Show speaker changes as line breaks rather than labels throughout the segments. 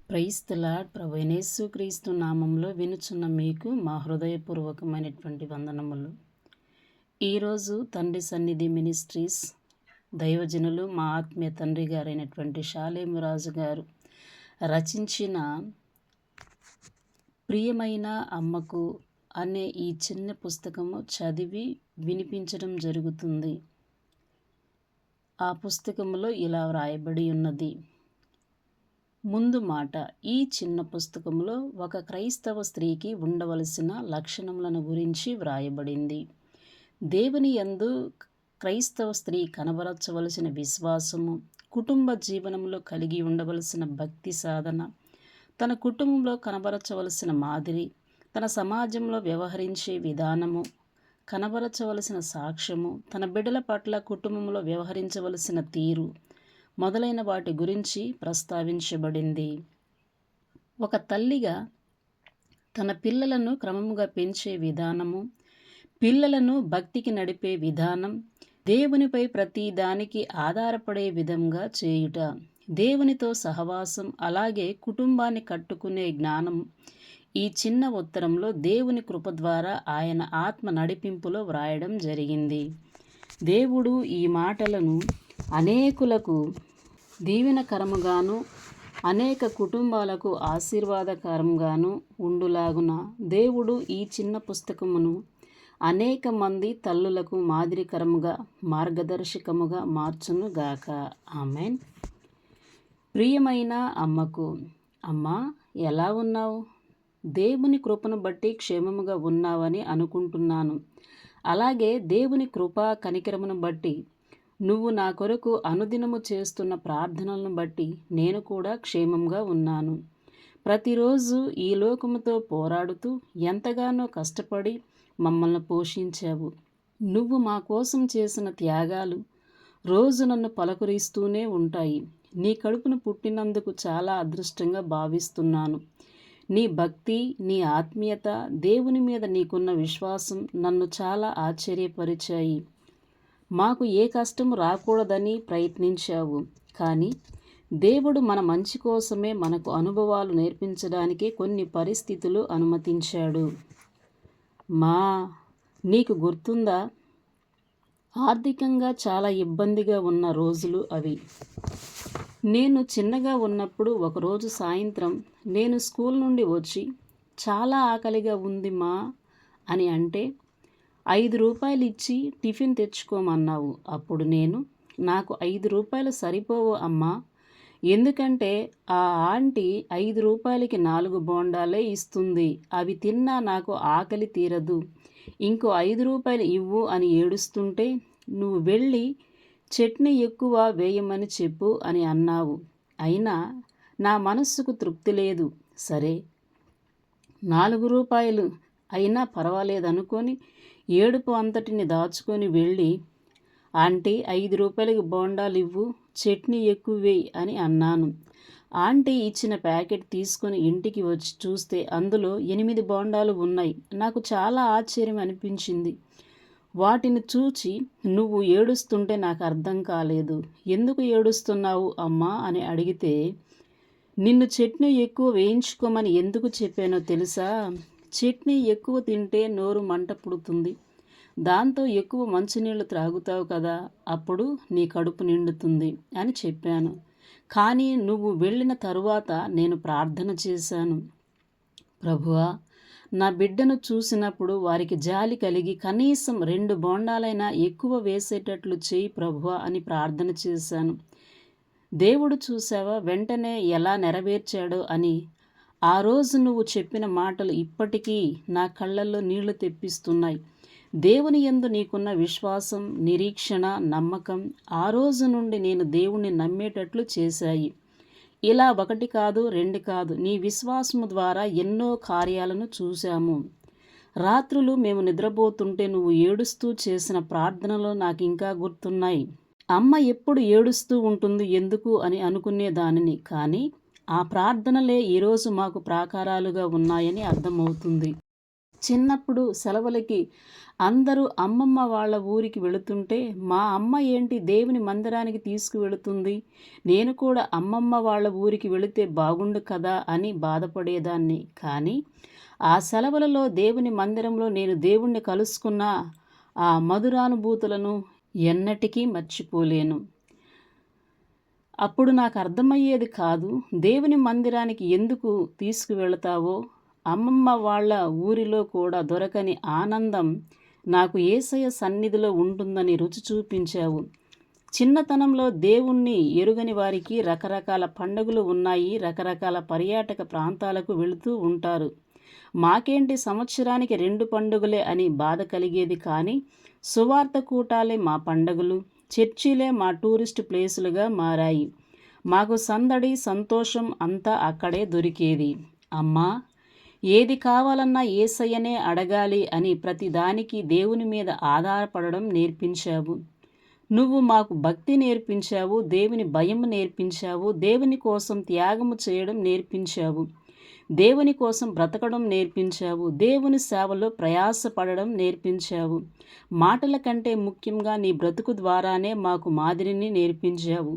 Praise the lord. ప్రభు యేసు క్రీస్తు నామంలో వినుచున్న మీకు మా హృదయపూర్వకమైనటువంటి వందనములు. ఈరోజు తండ్రి సన్నిధి మినిస్ట్రీస్ దైవజనులు మా ఆత్మీయ తండ్రి గారైనటువంటి షాలేము రాజు గారు రచించిన ప్రియమైన అమ్మకు అనే ఈ చిన్న పుస్తకము చదివి వినిపించడం జరుగుతుంది. ఆ పుస్తకంలో ఇలా వ్రాయబడి ఉన్నది. ముందు మాట: ఈ చిన్న పుస్తకంలో ఒక క్రైస్తవ స్త్రీకి ఉండవలసిన లక్షణములను గురించి వ్రాయబడింది. దేవుని యందు క్రైస్తవ స్త్రీ కనబరచవలసిన విశ్వాసము, కుటుంబ జీవనంలో కలిగి ఉండవలసిన భక్తి సాధన, తన కుటుంబంలో కనబరచవలసిన మాదిరి, తన సమాజంలో వ్యవహరించే విధానము, కనబరచవలసిన సాక్ష్యము, తన బిడ్డల పట్ల కుటుంబంలో వ్యవహరించవలసిన తీరు మొదలైన వాటి గురించి ప్రస్తావించబడింది. ఒక తల్లిగా తన పిల్లలను క్రమముగా పెంచే విధానము, పిల్లలను భక్తికి నడిపే విధానం, దేవునిపై ప్రతి దానికి ఆధారపడే విధంగా చేయుట, దేవునితో సహవాసం, అలాగే కుటుంబాన్ని కట్టుకునే జ్ఞానం ఈ చిన్న ఉత్తరంలో దేవుని కృప ద్వారా ఆయన ఆత్మ నడిపింపులో వ్రాయడం జరిగింది. దేవుడు ఈ మాటలను అనేకులకు దీవెనకరముగాను అనేక కుటుంబాలకు ఆశీర్వాదకరంగాను ఉండులాగున దేవుడు ఈ చిన్న పుస్తకమును అనేక మంది తల్లులకు మాదిరికరముగా మార్గదర్శకముగా మార్చునుగాక. ఆమెన్. ప్రియమైన అమ్మకు: అమ్మా, ఎలా ఉన్నావు? దేవుని కృపను బట్టి క్షేమముగా ఉన్నావని అనుకుంటున్నాను. అలాగే దేవుని కృపా కనికరమును బట్టి నువ్వు నా కొరకు అనుదినము చేస్తున్న ప్రార్థనలను బట్టి నేను కూడా క్షేమంగా ఉన్నాను. ప్రతిరోజు ఈ లోకముతో పోరాడుతూ ఎంతగానో కష్టపడి మమ్మల్ని పోషించావు. నువ్వు మా కోసం చేసిన త్యాగాలు రోజు నన్ను పలకరిస్తూనే ఉంటాయి. నీ కడుపును పుట్టినందుకు చాలా అదృష్టంగా భావిస్తున్నాను. నీ భక్తి, నీ ఆత్మీయత, దేవుని మీద నీకున్న విశ్వాసం నన్ను చాలా ఆశ్చర్యపరిచాయి. మాకు ఏ కష్టం రాకూడదని ప్రయత్నించావు, కానీ దేవుడు మన మంచి కోసమే మనకు అనుభవాలు నేర్పించడానికి కొన్ని పరిస్థితులు అనుమతించాడు. నీకు గుర్తుందా? ఆర్థికంగా చాలా ఇబ్బందిగా ఉన్న రోజులు అవి. నేను చిన్నగా ఉన్నప్పుడు ఒకరోజు సాయంత్రం నేను స్కూల్ నుండి వచ్చి చాలా ఆకలిగా ఉంది మా అని అంటే 5 రూపాయలు ఇచ్చి టిఫిన్ తెచ్చుకోమన్నావు. అప్పుడు నేను, నాకు 5 రూపాయలు సరిపోవు అమ్మా, ఎందుకంటే ఆ ఆంటీ 5 రూపాయలకి 4 బోండాలే ఇస్తుంది, అవి తిన్నా నాకు ఆకలి తీరదు, ఇంకో 5 రూపాయలు ఇవ్వు అని ఏడుస్తుంటే నువ్వు వెళ్ళి చట్నీ ఎక్కువ వేయమని చెప్పు అని అన్నావు. అయినా నా మనస్సుకు తృప్తి లేదు. సరే, 4 రూపాయలు అయినా పర్వాలేదనుకొని ఏడుపు అంతటిని దాచుకొని వెళ్ళి, ఆంటీ 5 రూపాయలకి బోండాలు ఇవ్వు, చట్నీ ఎక్కువ వేయి అని అన్నాను. ఆంటీ ఇచ్చిన ప్యాకెట్ తీసుకొని ఇంటికి వచ్చి చూస్తే అందులో 8 బోండాలు ఉన్నాయి. నాకు చాలా ఆశ్చర్యం అనిపించింది. వాటిని చూచి, నువ్వు ఏడుస్తుంటే నాకు అర్థం కాలేదు. ఎందుకు ఏడుస్తున్నావు అమ్మా అని అడిగితే, నిన్ను చట్నీ ఎక్కువ వేయించుకోమని ఎందుకు చెప్పానో తెలుసా? చట్నీ ఎక్కువ తింటే నోరు మంట పుడుతుంది, దాంతో ఎక్కువ మంచినీళ్ళు త్రాగుతావు కదా, అప్పుడు నీ కడుపు నిండుతుంది అని చెప్పాను. కానీ నువ్వు వెళ్ళిన తరువాత నేను ప్రార్థన చేశాను. ప్రభువా, నా బిడ్డను చూసినప్పుడు వారికి జాలి కలిగి కనీసం 2 బోండాలైనా ఎక్కువ వేసేటట్లు చేయి ప్రభువా అని ప్రార్థన చేశాను. దేవుడు చూసావా వెంటనే ఎలా నెరవేర్చాడో అని. ఆ రోజు నువ్వు చెప్పిన మాటలు ఇప్పటికీ నా కళ్ళల్లో నీళ్లు తెప్పిస్తున్నాయి. దేవుని యందు నీకున్న విశ్వాసం, నిరీక్షణ, నమ్మకం ఆ రోజు నుండి నేను దేవుణ్ణి నమ్మేటట్లు చేశాయి. ఇలా 1 కాదు 2 కాదు, నీ విశ్వాసము ద్వారా ఎన్నో కార్యాలను చూశాము. రాత్రులు మేము నిద్రపోతుంటే నువ్వు ఏడుస్తూ చేసిన ప్రార్థనలు నాకు ఇంకా గుర్తున్నాయి. అమ్మ ఎప్పుడు ఏడుస్తూ ఉంటుంది ఎందుకు అని అనుకునేదానిని, కానీ ఆ ప్రార్థనలే ఈరోజు మాకు ప్రాకారాలుగా ఉన్నాయని అర్థమవుతుంది. చిన్నప్పుడు సెలవులకి అందరూ అమ్మమ్మ వాళ్ళ ఊరికి వెళుతుంటే మా అమ్మ ఏంటి దేవుని మందిరానికి తీసుకువెళుతుంది, నేను కూడా అమ్మమ్మ వాళ్ళ ఊరికి వెళితే బాగుండు కదా అని బాధపడేదాన్ని. కానీ ఆ సెలవులలో దేవుని మందిరంలో నేను దేవుణ్ణి కలుసుకున్న ఆ మధురానుభూతులను ఎన్నటికీ మర్చిపోలేను. అప్పుడు నాకు అర్థమయ్యేది కాదు, దేవుని మందిరానికి ఎందుకు తీసుకువెళతావో, అమ్మమ్మ వాళ్ళ ఊరిలో కూడా దొరకని ఆనందం నాకు యేసయ్య సన్నిధిలో ఉంటుందని రుచి చూపించావు. చిన్నతనంలో దేవుణ్ణి ఎరుగని వారికి రకరకాల పండుగలు ఉన్నాయి, రకరకాల పర్యాటక ప్రాంతాలకు వెళుతూ ఉంటారు. మాకేంటి సంవత్సరానికి 2 పండుగలే అని బాధ కలిగేది. కానీ సువార్త కూటాలే మా పండుగలు, చర్చిలే మా టూరిస్ట్ ప్లేసులుగా మారాయి. మాకు సందడి సంతోషం అంతా అక్కడే దొరికేది. అమ్మా, ఏది కావాలన్నా యేసయ్యనే అడగాలి అని ప్రతిదానికి దేవుని మీద ఆధారపడడం నేర్పించావు. నువ్వు మాకు భక్తి నేర్పించావు, దేవుని భయం నేర్పించావు, దేవుని కోసం త్యాగము చేయడం నేర్పించావు, దేవుని కోసం బ్రతకడం నేర్పించావు, దేవుని సేవలో ప్రయాసపడడం నేర్పించావు. మాటల కంటే ముఖ్యంగా నీ బ్రతుకు ద్వారానే మాకు మాదిరిని నేర్పించావు.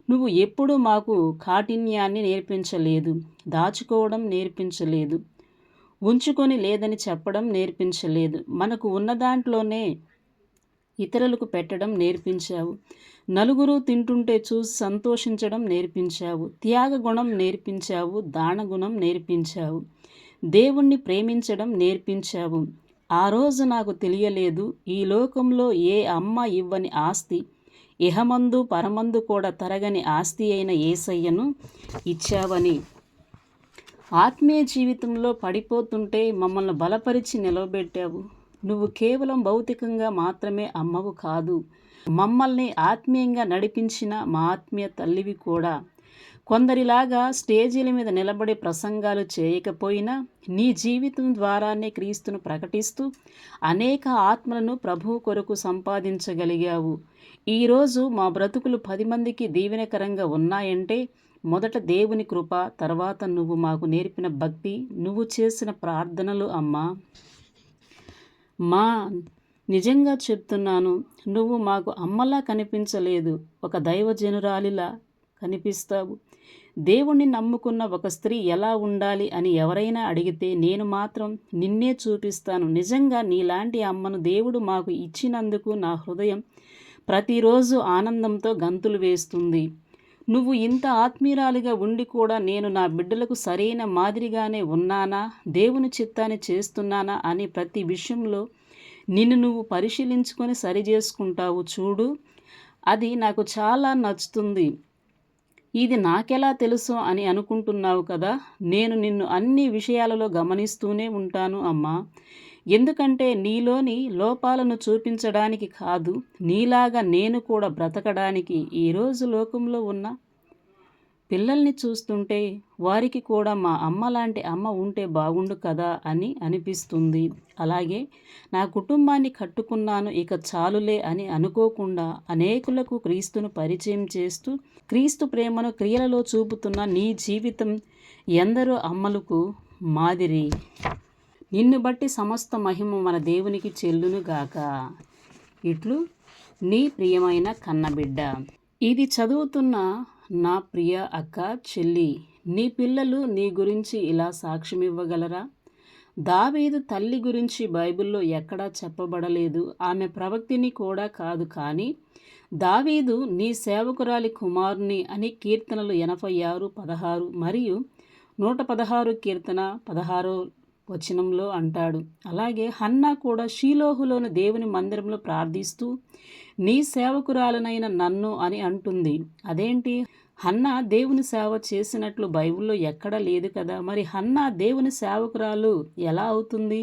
నువ్వు ఎప్పుడూ మాకు కాఠిన్యాన్ని నేర్పించలేదు, దాచుకోవడం నేర్పించలేదు, ఉంచుకొని లేదని చెప్పడం నేర్పించలేదు. మనకు ఉన్న దాంట్లోనే ఇతరులకు పెట్టడం నేర్పించావు. నలుగురు తింటుంటే చూసి సంతోషించడం నేర్పించావు. త్యాగ గుణం నేర్పించావు, దానగుణం నేర్పించావు, దేవుణ్ణి ప్రేమించడం నేర్పించావు. ఆ రోజు నాకు తెలియలేదు, ఈ లోకంలో ఏ అమ్మ ఇవ్వని ఆస్తి, ఇహమందు పరమందు కూడా తరగని ఆస్తి అయిన యేసయ్యను ఇచ్చావని. ఆత్మీయ జీవితంలో పడిపోతుంటే మమ్మల్ని బలపరిచి నిలవబెట్టావు. నువ్వు కేవలం భౌతికంగా మాత్రమే అమ్మవు కాదు, మమ్మల్ని ఆత్మీయంగా నడిపించిన మా ఆత్మీయ తల్లివి కూడా. కొందరిలాగా స్టేజీల మీద నిలబడి ప్రసంగాలు చేయకపోయినా నీ జీవితం ద్వారానే క్రీస్తును ప్రకటిస్తూ అనేక ఆత్మలను ప్రభువు కొరకు సంపాదించగలిగావు. ఈరోజు మా బ్రతుకులు 10 మందికి దీవెనకరంగా ఉన్నాయంటే మొదట దేవుని కృప, తర్వాత నువ్వు మాకు నేర్పిన భక్తి, నువ్వు చేసిన ప్రార్థనలు. అమ్మా, నిజంగా చెప్తున్నాను, నువ్వు మాకు అమ్మలా కనిపించలేదు, ఒక దైవజనురాలిలా కనిపిస్తావు. దేవుణ్ణి నమ్ముకున్న ఒక స్త్రీ ఎలా ఉండాలి అని ఎవరైనా అడిగితే నేను మాత్రం నిన్నే చూపిస్తాను. నిజంగా నీలాంటి అమ్మను దేవుడు మాకు ఇచ్చినందుకు నా హృదయం ప్రతిరోజు ఆనందంతో గంతులు వేస్తుంది. నువ్వు ఇంత ఆత్మీయురాలిగా ఉండి కూడా నేను నా బిడ్డలకు సరైన మాదిరిగానే ఉన్నానా, దేవుని చిత్తాన్ని చేస్తున్నానా అని ప్రతి విషయంలో నిన్ను నువ్వు పరిశీలించుకొని సరిచేసుకుంటావు చూడు. అది నాకు చాలా నచ్చుతుంది. ఇది నాకెలా తెలుసు అని అనుకుంటున్నావు కదా, నేను నిన్ను అన్ని విషయాలలో గమనిస్తూనే ఉంటాను అమ్మా. ఎందుకంటే నీలోని లోపాలను చూపించడానికి కాదు, నీలాగా నేను కూడా బ్రతకడానికి. ఈరోజు లోకంలో ఉన్న పిల్లల్ని చూస్తుంటే వారికి కూడా మా అమ్మ లాంటి అమ్మ ఉంటే బాగుండు కదా అని అనిపిస్తుంది. అలాగే నా కుటుంబాన్ని కట్టుకున్నాను, ఇక చాలులే అని అనుకోకుండా అనేకులకు క్రీస్తును పరిచయం చేస్తూ క్రీస్తు ప్రేమను క్రియలలో చూపుతున్న నీ జీవితం ఎందరో అమ్మలకు మాదిరి. నిన్ను బట్టి సమస్త మహిమ మన దేవునికి చెల్లునుగాక. ఇట్లు నీ ప్రియమైన కన్నబిడ్డ. ఇది చదువుతున్న నా ప్రియ అక్క, చెల్లి, నీ పిల్లలు నీ గురించి ఇలా సాక్ష్యం ఇవ్వగలరా? దావీదు తల్లి గురించి బైబిల్లో ఎక్కడా చెప్పబడలేదు, ఆమె ప్రవక్తిని కూడా కాదు. కానీ దావీదు నీ సేవకురాలి కుమారుని అని కీర్తనలు 86:16 మరియు 116 కీర్తన 16 వచనంలో అంటాడు. అలాగే హన్నా కూడా షీలోహులోని దేవుని మందిరంలో ప్రార్థిస్తూ నీ సేవకురాలనైన నన్ను అని అంటుంది. అదేంటి, హన్నా దేవుని సేవ చేసినట్లు బైబిల్లో ఎక్కడా లేదు కదా, మరి హన్నా దేవుని సేవకురాలు ఎలా అవుతుంది?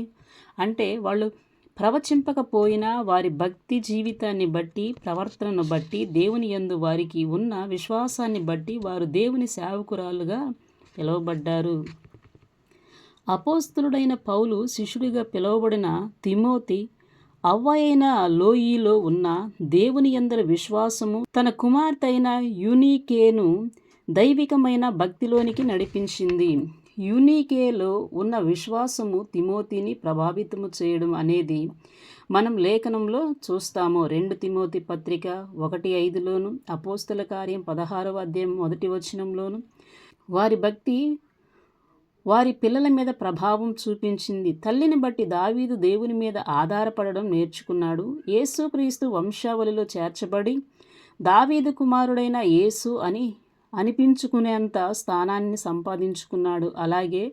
అంటే వాళ్ళు ప్రవచింపకపోయినా వారి భక్తి జీవితాన్ని బట్టి, ప్రవర్తనను బట్టి, దేవుని యందు వారికి ఉన్న విశ్వాసాన్ని బట్టి వారు దేవుని సేవకురాలుగా పిలువబడ్డారు. అపోస్తలుడైన పౌలు శిష్యుడిగా పిలువబడిన తిమోతి అవ్వ అయిన లోయిలో ఉన్న దేవుని యందలి విశ్వాసము తన కుమార్తె అయిన యూనీకేను దైవికమైన భక్తిలోనికి నడిపించింది. యూనికేలో ఉన్న విశ్వాసము తిమోతిని ప్రభావితము చేయడం అనేది మనం లేఖనంలో చూస్తాము. 2 తిమోతి పత్రిక 1:5లోను, అపోస్తల కార్యం 16వ అధ్యాయం 1 వచనంలోను వారి భక్తి వారి పిల్లల మీద ప్రభావం చూపించింది. తల్లిని బట్టి దావీదు దేవుని మీద ఆధారపడడం నేర్చుకున్నాడు. యేసుక్రీస్తు వంశావళిలో చేర్చబడి దావీదు కుమారుడైన యేసు అని అనిపించుకునేంత స్థానాన్ని సంపాదించుకున్నాడు. అలాగే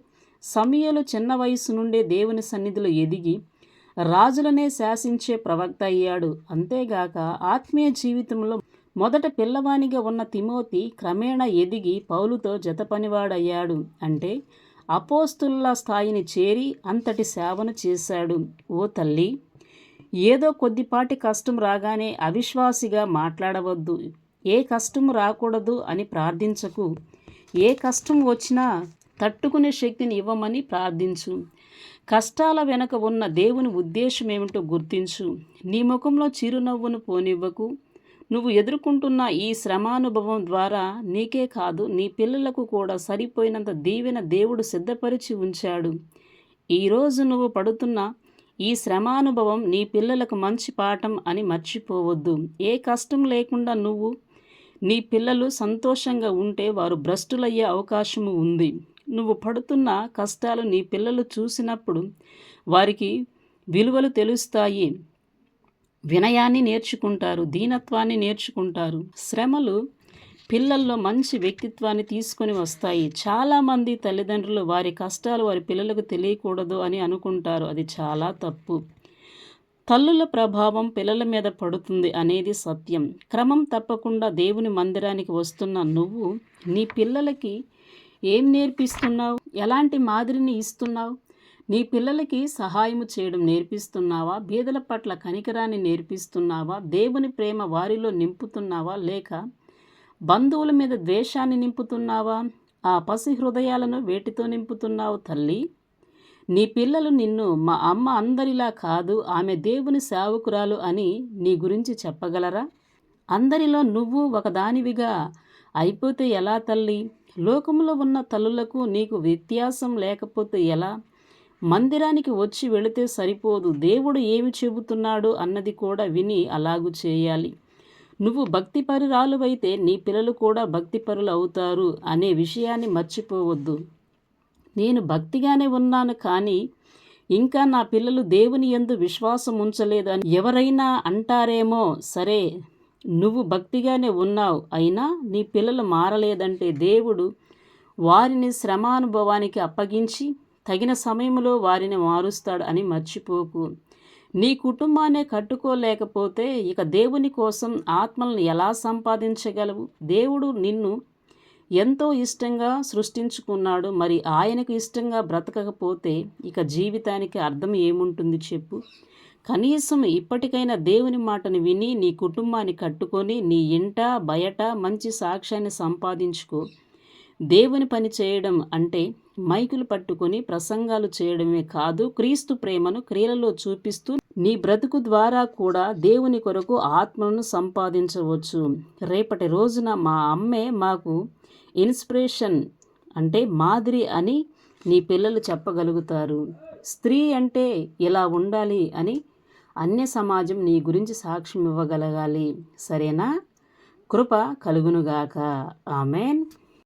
సమూయేలు చిన్న వయసు నుండే దేవుని సన్నిధిలో ఎదిగి రాజులనే శాసించే ప్రవక్త అయ్యాడు. అంతేగాక ఆత్మీయ జీవితంలో మొదట పిల్లవానిగా ఉన్న తిమోతి క్రమేణా ఎదిగి పౌలుతో జతపనివాడయ్యాడు. అంటే అపోస్తుల స్థాయిని చేరి అంతటి సేవను చేశాడు. ఓ తల్లి, ఏదో కొద్దిపాటి కష్టం రాగానే అవిశ్వాసిగా మాట్లాడవద్దు. ఏ కష్టం రాకూడదు అని ప్రార్థించకు. ఏ కష్టం వచ్చినా తట్టుకునే శక్తిని ఇవ్వమని ప్రార్థించు. కష్టాల వెనుక ఉన్న దేవుని ఉద్దేశం ఏమిటో గుర్తించు. నీ ముఖంలో చిరునవ్వును పోనివ్వకు. నువ్వు ఎదుర్కొంటున్న ఈ శ్రమానుభవం ద్వారా నీకే కాదు, నీ పిల్లలకు కూడా సరిపోయినంత దీవెన దేవుడు సిద్ధపరిచి ఉంచాడు. ఈరోజు నువ్వు పడుతున్న ఈ శ్రమానుభవం నీ పిల్లలకు మంచి పాఠం అని మర్చిపోవద్దు. ఏ కష్టం లేకుండా నీ పిల్లలు సంతోషంగా ఉంటే వారు భ్రష్టులయ్యే అవకాశము ఉంది. నువ్వు పడుతున్న కష్టాలు నీ పిల్లలు చూసినప్పుడు వారికి విలువలు తెలుస్తాయి. వినయాన్ని నేర్చుకుంటారు, దీనత్వాన్ని నేర్చుకుంటారు. శ్రమలు పిల్లల్లో మంచి వ్యక్తిత్వాన్ని తీసుకొని వస్తాయి. చాలామంది తల్లిదండ్రులు వారి కష్టాలు వారి పిల్లలకు తెలియకూడదు అని అనుకుంటారు. అది చాలా తప్పు. తల్లుల ప్రభావం పిల్లల మీద పడుతుంది అనేది సత్యం. క్రమం తప్పకుండా దేవుని మందిరానికి వస్తున్న నువ్వు నీ పిల్లలకి ఏం నేర్పిస్తున్నావు? ఎలాంటి మాదిరిని ఇస్తున్నావు? నీ పిల్లలకి సహాయము చేయడం నేర్పిస్తున్నావా? బీదల పట్ల కనికరాన్ని నేర్పిస్తున్నావా? దేవుని ప్రేమ వారిలో నింపుతున్నావా? లేక బంధువుల మీద ద్వేషాన్ని నింపుతున్నావా? ఆ పసి హృదయాలను వేటితో నింపుతున్నావు? తల్లి, నీ పిల్లలు నిన్ను మా అమ్మ అందరిలా కాదు, ఆమె దేవుని సేవకురాలు అని నీ గురించి చెప్పగలరా? అందరిలో నువ్వు ఒకదానివిగా అయిపోతే ఎలా తల్లి? లోకంలో ఉన్న తల్లులకు నీకు వ్యత్యాసం లేకపోతే ఎలా? మందిరానికి వచ్చి వెళితే సరిపోదు, దేవుడు ఏమి చెబుతున్నాడు అన్నది కూడా విని అలాగు చేయాలి. నువ్వు భక్తిపరురాలువైతే నీ పిల్లలు కూడా భక్తిపరులు అవుతారు అనే విషయాన్ని మర్చిపోవద్దు. నేను భక్తిగానే ఉన్నాను, కానీ ఇంకా నా పిల్లలు దేవుని యందు విశ్వాసం ఉంచలేదు అని ఎవరైనా అంటారేమో. సరే, నువ్వు భక్తిగానే ఉన్నావు, అయినా నీ పిల్లలు మారలేదంటే దేవుడు వారిని శ్రమానుభవానికి అప్పగించి తగిన సమయంలో వారిని మారుస్తాడు అని మర్చిపోకు. నీ కుటుంబాన్ని కట్టుకోలేకపోతే ఇక దేవుని కోసం ఆత్మలను ఎలా సంపాదించగలవు? దేవుడు నిన్ను ఎంతో ఇష్టంగా సృష్టించుకున్నాడు. మరి ఆయనకు ఇష్టంగా బ్రతకకపోతే ఇక జీవితానికి అర్థం ఏముంటుంది చెప్పు? కనీసం ఇప్పటికైనా దేవుని మాటను విని నీ కుటుంబాన్ని కట్టుకొని నీ ఇంట బయట మంచి సాక్ష్యాన్ని సంపాదించుకో. దేవుని పని చేయడం అంటే మైకులు పట్టుకొని ప్రసంగాలు చేయడమే కాదు, క్రీస్తు ప్రేమను క్రియలలో చూపిస్తూ నీ బ్రతుకు ద్వారా కూడా దేవుని కొరకు ఆత్మను సంపాదించవచ్చు. రేపటి రోజున మా అమ్మే మాకు ఇన్స్పిరేషన్, అంటే మాదిరి అని నీ పిల్లలు చెప్పగలుగుతారు. స్త్రీ అంటే ఇలా ఉండాలి అని అన్య సమాజం నీ గురించి సాక్ష్యం ఇవ్వగలగాలి. సరేనా? కృప కలుగునుగాక. ఆమెన్.